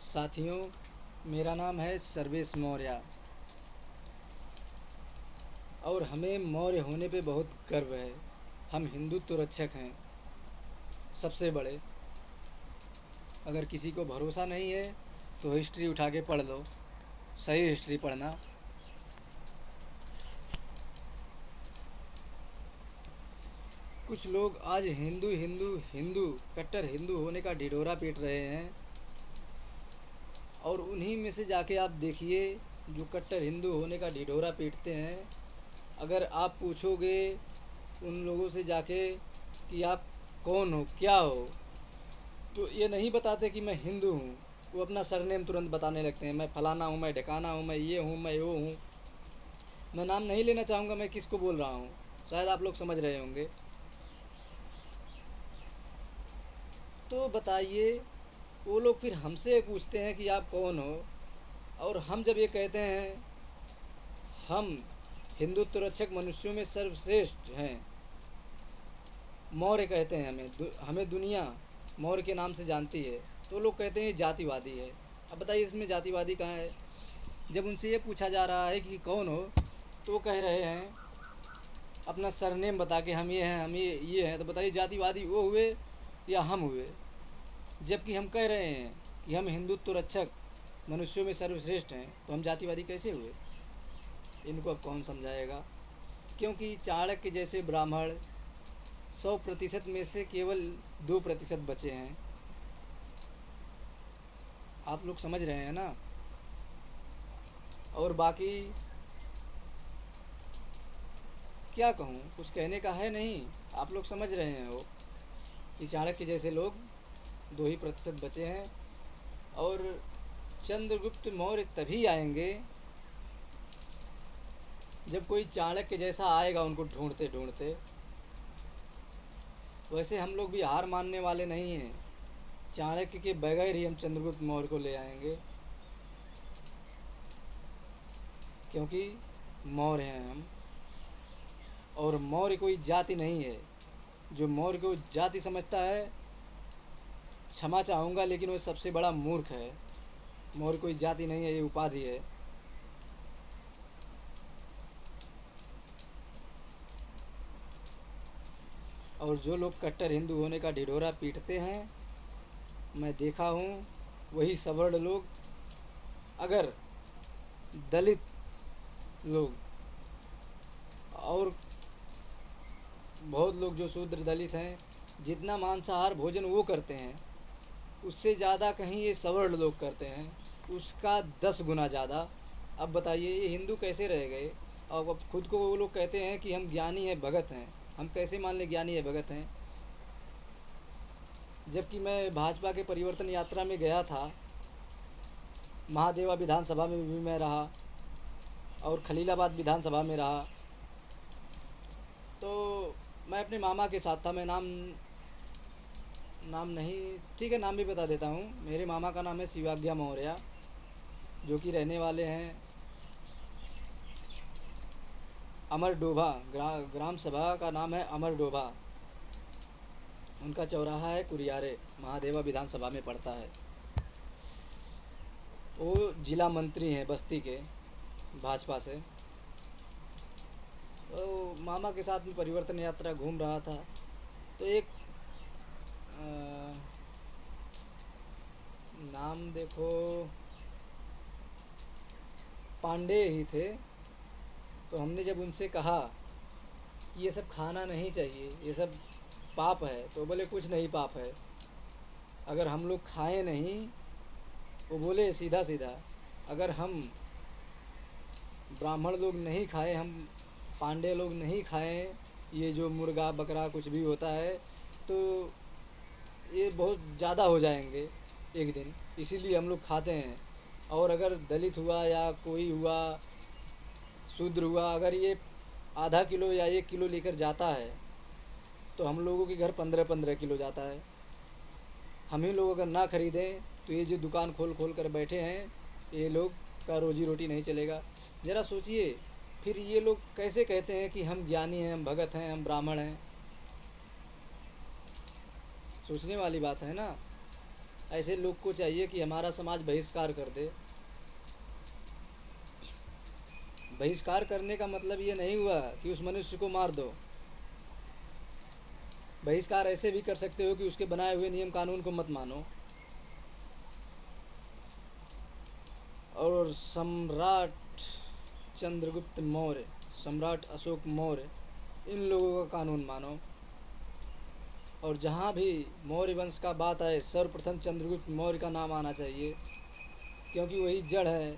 साथियों, मेरा नाम है सर्वेश मौर्य और हमें मौर्य होने पे बहुत गर्व है। हम हिंदुत्व रक्षक हैं, सबसे बड़े। अगर किसी को भरोसा नहीं है तो हिस्ट्री उठा के पढ़ लो, सही हिस्ट्री पढ़ना। कुछ लोग आज हिंदू हिंदू हिंदू कट्टर हिंदू होने का ढिढोरा पीट रहे हैं, और उन्हीं में से जाके आप देखिए जो कट्टर हिंदू होने का ढिढोरा पीटते हैं। अगर आप पूछोगे उन लोगों से जाके कि आप कौन हो, क्या हो, तो ये नहीं बताते कि मैं हिंदू हूँ। वो अपना सरनेम तुरंत बताने लगते हैं, मैं फ़लाना हूँ, मैं ढकाना हूँ, मैं ये हूँ, मैं वो हूँ। मैं नाम नहीं लेना चाहूँगा मैं किसको बोल रहा हूँ, शायद आप लोग समझ रहे होंगे। तो बताइए, वो लोग फिर हमसे पूछते हैं कि आप कौन हो, और हम जब ये कहते हैं हम हिंदुत्व रक्षक मनुष्यों में सर्वश्रेष्ठ हैं, मौर्य कहते हैं हमें दुनिया मौर्य के नाम से जानती है, तो लोग कहते हैं ये जातिवादी है। अब बताइए इसमें जातिवादी कहाँ है। जब उनसे ये पूछा जा रहा है कि कौन हो, तो वो कह रहे हैं अपना सरनेम बता के हम ये हैं, हम ये हैं। तो बताइए जातिवादी वो हुए या हम हुए। जबकि हम कह रहे हैं कि हम हिंदुत्व रक्षक मनुष्यों में सर्वश्रेष्ठ हैं, तो हम जातिवादी कैसे हुए। इनको अब कौन समझाएगा। क्योंकि चाणक्य जैसे ब्राह्मण 100% में से केवल 2% बचे हैं। आप लोग समझ रहे हैं ना। और बाकी क्या कहूँ, कुछ कहने का है नहीं। आप लोग समझ रहे हैं वो कि चाणक्य जैसे लोग 2% बचे हैं। और चंद्रगुप्त मौर्य तभी आएंगे जब कोई चाणक्य जैसा आएगा उनको ढूंढते ढूंढते। वैसे हम लोग भी हार मानने वाले नहीं हैं। चाणक्य के बगैर ही हम चंद्रगुप्त मौर्य को ले आएंगे, क्योंकि मौर्य हैं हम। और मौर्य कोई जाति नहीं है। जो मौर्य को जाति समझता है, क्षमा चाहूँगा लेकिन वो सबसे बड़ा मूर्ख है। मौर्य कोई जाति नहीं है, ये उपाधि है। और जो लोग कट्टर हिंदू होने का ढिढोरा पीटते हैं, मैं देखा हूँ वही सवर्ण लोग, अगर दलित लोग और बहुत लोग जो शूद्र दलित हैं, जितना मांसाहार भोजन वो करते हैं, उससे ज़्यादा कहीं ये सवर्ण लोग करते हैं, उसका 10 गुना ज़्यादा। अब बताइए ये हिंदू कैसे रह गए। और अब खुद को वो लोग कहते हैं कि हम ज्ञानी हैं, भगत हैं। हम कैसे मान लें ज्ञानी है, भगत हैं। जबकि मैं भाजपा के परिवर्तन यात्रा में गया था, महादेवा विधानसभा में भी मैं रहा और खलीलाबाद विधानसभा में रहा। तो मैं अपने मामा के साथ था। मैं नाम नाम नहीं, ठीक है नाम भी बता देता हूँ। मेरे मामा का नाम है शिवाज्ञा मौर्य, जो कि रहने वाले हैं अमर डोभा। ग्राम सभा का नाम है अमर डोभा। उनका चौराहा है कुरियारे, महादेवा विधानसभा में पड़ता है। वो जिला मंत्री हैं बस्ती के, भाजपा से। तो मामा के साथ में परिवर्तन यात्रा घूम रहा था, तो एक नाम देखो, पांडे ही थे। तो हमने जब उनसे कहा कि ये सब खाना नहीं चाहिए, ये सब पाप है, तो बोले कुछ नहीं पाप है अगर हम लोग खाएं नहीं। वो बोले सीधा सीधा, अगर हम ब्राह्मण लोग नहीं खाएं, हम पांडे लोग नहीं खाएं ये जो मुर्गा बकरा कुछ भी होता है, तो ये बहुत ज़्यादा हो जाएंगे एक दिन, इसीलिए हम लोग खाते हैं। और अगर दलित हुआ या कोई हुआ, शूद्र हुआ, अगर ये आधा किलो या 1 किलो लेकर जाता है, तो हम लोगों के घर 15-15 किलो जाता है। हम ही लोग अगर ना ख़रीदें तो ये जो दुकान खोल खोल कर बैठे हैं, ये लोग का रोजी रोटी नहीं चलेगा। ज़रा सोचिए, फिर ये लोग कैसे कहते हैं कि हम ज्ञानी हैं, हम भगत हैं, हम ब्राह्मण हैं। सोचने वाली बात है ना। ऐसे लोग को चाहिए कि हमारा समाज बहिष्कार कर दे। बहिष्कार करने का मतलब ये नहीं हुआ कि उस मनुष्य को मार दो। बहिष्कार ऐसे भी कर सकते हो कि उसके बनाए हुए नियम कानून को मत मानो। और सम्राट चंद्रगुप्त मौर्य, सम्राट अशोक मौर्य, इन लोगों का कानून मानो। और जहाँ भी मौर्य वंश का बात आए, सर्वप्रथम चंद्रगुप्त मौर्य का नाम आना चाहिए, क्योंकि वही जड़ है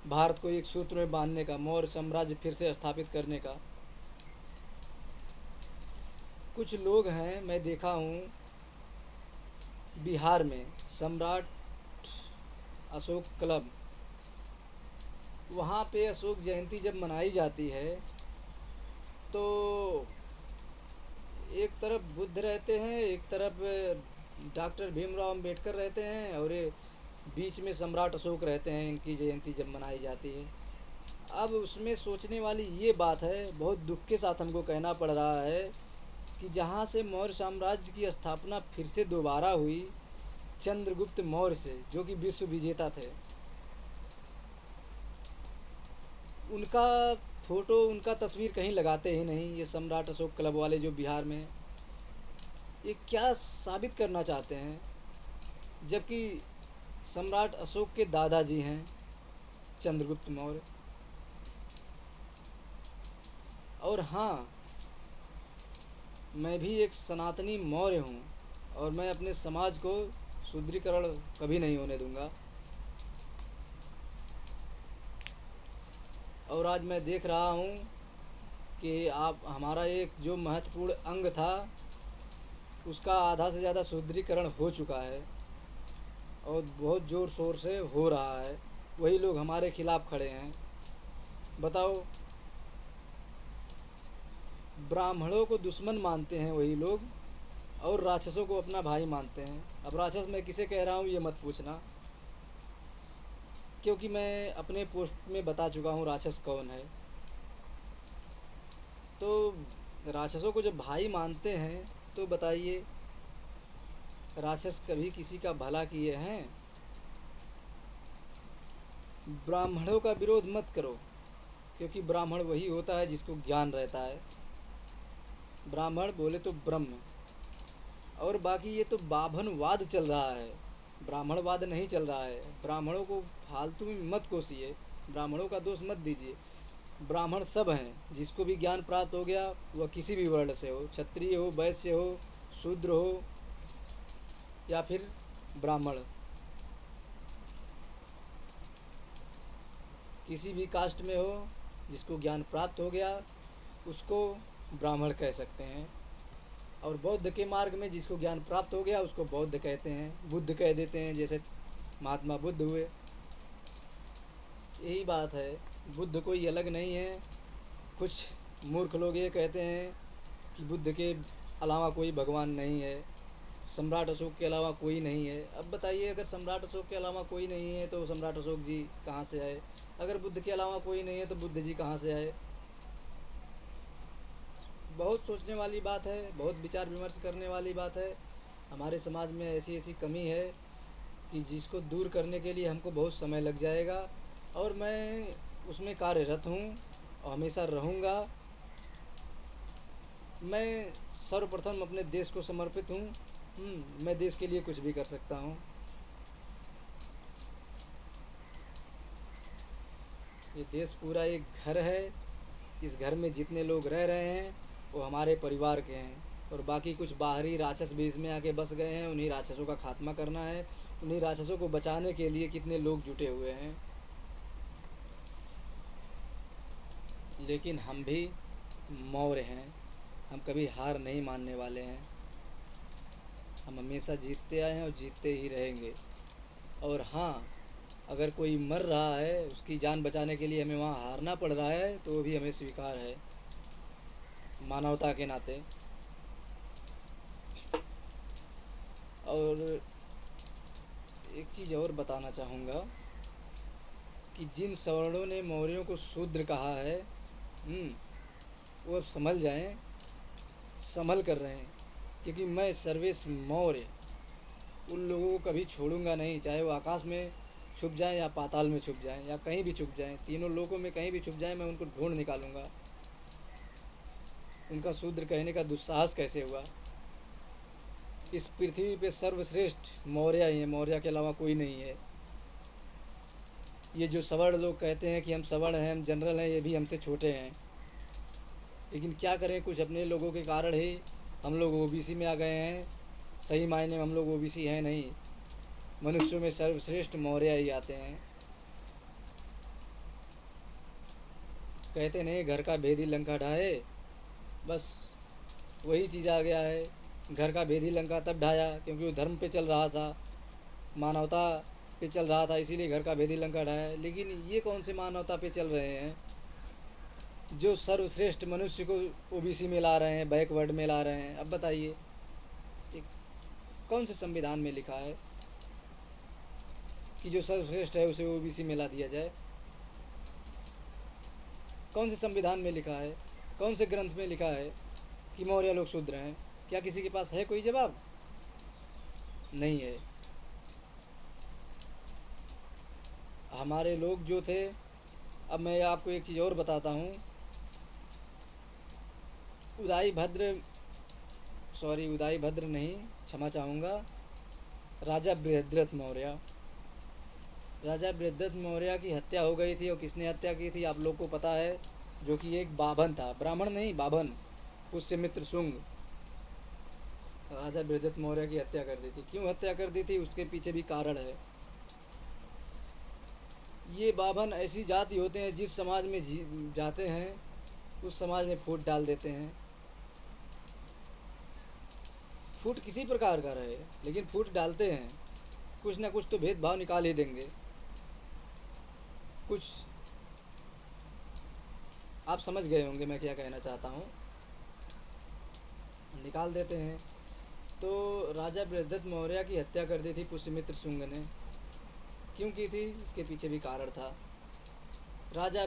भारत को एक सूत्र में बांधने का, मौर्य साम्राज्य फिर से स्थापित करने का। कुछ लोग हैं, मैं देखा हूँ बिहार में सम्राट अशोक क्लब, वहाँ पे अशोक जयंती जब मनाई जाती है तो एक तरफ बुद्ध रहते हैं, एक तरफ डॉक्टर भीमराव अंबेडकर रहते हैं, और ये बीच में सम्राट अशोक रहते हैं। इनकी जयंती जब मनाई जाती है, अब उसमें सोचने वाली ये बात है, बहुत दुख के साथ हमको कहना पड़ रहा है कि जहाँ से मौर्य साम्राज्य की स्थापना फिर से दोबारा हुई चंद्रगुप्त मौर्य से, जो कि विश्व विजेता थे, उनका फ़ोटो, उनका तस्वीर कहीं लगाते ही नहीं ये सम्राट अशोक क्लब वाले जो बिहार में। ये क्या साबित करना चाहते हैं, जबकि सम्राट अशोक के दादाजी हैं चंद्रगुप्त मौर्य। और हाँ, मैं भी एक सनातनी मौर्य हूँ, और मैं अपने समाज को सुदृढ़ीकरण कभी नहीं होने दूंगा। और आज मैं देख रहा हूँ कि आप हमारा एक जो महत्वपूर्ण अंग था उसका आधा से ज़्यादा सुदृढ़ीकरण हो चुका है, और बहुत ज़ोर शोर से हो रहा है। वही लोग हमारे खिलाफ़ खड़े हैं। बताओ, ब्राह्मणों को दुश्मन मानते हैं वही लोग, और राक्षसों को अपना भाई मानते हैं। अब राक्षस मैं किसे कह रहा हूँ ये मत पूछना, क्योंकि मैं अपने पोस्ट में बता चुका हूँ राक्षस कौन है। तो राक्षसों को जब भाई मानते हैं तो बताइए, राक्षस कभी किसी का भला किए हैं? ब्राह्मणों का विरोध मत करो, क्योंकि ब्राह्मण वही होता है जिसको ज्ञान रहता है। ब्राह्मण बोले तो ब्रह्म। और बाकी ये तो बाभनवाद चल रहा है, ब्राह्मणवाद नहीं चल रहा है। ब्राह्मणों को फालतू में मत कोसिए, ब्राह्मणों का दोष मत दीजिए। ब्राह्मण सब हैं, जिसको भी ज्ञान प्राप्त हो गया वह किसी भी वर्ण से हो, क्षत्रिय हो, वैश्य हो, शूद्र हो, या फिर ब्राह्मण, किसी भी कास्ट में हो, जिसको ज्ञान प्राप्त हो गया उसको ब्राह्मण कह सकते हैं। और बौद्ध के मार्ग में जिसको ज्ञान प्राप्त हो गया उसको बौद्ध कहते हैं, बुद्ध कह देते हैं, जैसे महात्मा बुद्ध हुए। यही बात है, बुद्ध कोई अलग नहीं है। कुछ मूर्ख लोग ये कहते हैं कि बुद्ध के अलावा कोई भगवान नहीं है, सम्राट अशोक के अलावा कोई नहीं है। अब बताइए, अगर सम्राट अशोक के अलावा कोई नहीं है तो सम्राट अशोक जी कहाँ से आए? अगर बुद्ध के अलावा कोई नहीं है तो बुद्ध जी कहाँ से आए? बहुत सोचने वाली बात है, बहुत विचार विमर्श करने वाली बात है। हमारे समाज में ऐसी ऐसी कमी है कि जिसको दूर करने के लिए हमको बहुत समय लग जाएगा, और मैं उसमें कार्यरत हूँ और हमेशा रहूँगा। मैं सर्वप्रथम अपने देश को समर्पित हूँ। मैं देश के लिए कुछ भी कर सकता हूँ। ये देश पूरा एक घर है, इस घर में जितने लोग रह रहे हैं वो हमारे परिवार के हैं, और बाकी कुछ बाहरी राक्षस भी इसमें आके बस गए हैं। उन्हीं राक्षसों का खात्मा करना है। उन्हीं राक्षसों को बचाने के लिए कितने लोग जुटे हुए हैं। लेकिन हम भी मौर्य हैं, हम कभी हार नहीं मानने वाले हैं। हम हमेशा जीतते आए हैं और जीतते ही रहेंगे। और हाँ, अगर कोई मर रहा है, उसकी जान बचाने के लिए हमें वहाँ हारना पड़ रहा है, तो वो भी हमें स्वीकार है, मानवता के नाते। और एक चीज़ और बताना चाहूँगा कि जिन सवर्णों ने मौर्यों को शूद्र कहा है, वो अब संभल जाएं, संभल कर रहें, क्योंकि मैं सर्वेश मौर्य उन लोगों को कभी छोड़ूंगा नहीं, चाहे वो आकाश में छुप जाएं या पाताल में छुप जाएं या कहीं भी छुप जाएं, तीनों लोकों में कहीं भी छुप जाएं, मैं उनको ढूंढ निकालूंगा। उनका शूद्र कहने का दुस्साहस कैसे हुआ। इस पृथ्वी पे सर्वश्रेष्ठ मौर्य ही है, मौर्य के अलावा कोई नहीं है। ये जो सवर्ण लोग कहते हैं कि हम सवर्ण हैं, हम जनरल हैं, ये भी हमसे छोटे हैं। लेकिन क्या करें, कुछ अपने लोगों के कारण ही हम लोग ओबीसी में आ गए हैं। सही मायने में हम लोग ओबीसी हैं नहीं, मनुष्यों में सर्वश्रेष्ठ मौर्य ही आते हैं। कहते नहीं, घर का भेदी लंका ढाए, बस वही चीज़ आ गया है। घर का भेदी लंका तब ढाया क्योंकि वो धर्म पे चल रहा था, मानवता पे चल रहा था, इसीलिए घर का भेदी लंका ढाया। लेकिन ये कौन से मानवता पे चल रहे हैं जो सर्वश्रेष्ठ मनुष्य को ओबीसी में ला रहे हैं, बैकवर्ड में ला रहे हैं। अब बताइए, ये कौन से संविधान में लिखा है कि जो सर्वश्रेष्ठ है उसे ओबीसी में ला दिया जाए। कौन से संविधान में लिखा है, कौन से ग्रंथ में लिखा है कि मौर्य लोग शूद्र हैं। क्या किसी के पास है कोई जवाब? नहीं है। हमारे लोग जो थे, अब मैं आपको एक चीज़ और बताता हूँ। उदयी भद्र नहीं, क्षमा चाहूँगा, राजा बृहद्रथ मौर्य। राजा बृहद्रथ मौर्य की हत्या हो गई थी, और किसने हत्या की थी आप लोग को पता है, जो कि एक बाभन था, ब्राह्मण नहीं बाभन, पुष्यमित्र शुंग। राजा बृहद्रथ मौर्य की हत्या कर दी थी। क्यों हत्या कर दी थी, उसके पीछे भी कारण है। ये बाभन ऐसी जाति होते हैं, जिस समाज में जाते हैं उस समाज में फूट डाल देते हैं। फूट किसी प्रकार का रहे, लेकिन फूट डालते हैं, कुछ ना कुछ तो भेदभाव निकाल ही देंगे। कुछ आप समझ गए होंगे मैं क्या कहना चाहता हूँ, निकाल देते हैं। तो राजा बृहद्रथ मौर्य की हत्या कर दी थी पुष्यमित्र शुंग ने। क्यों की थी, इसके पीछे भी कारण था। राजा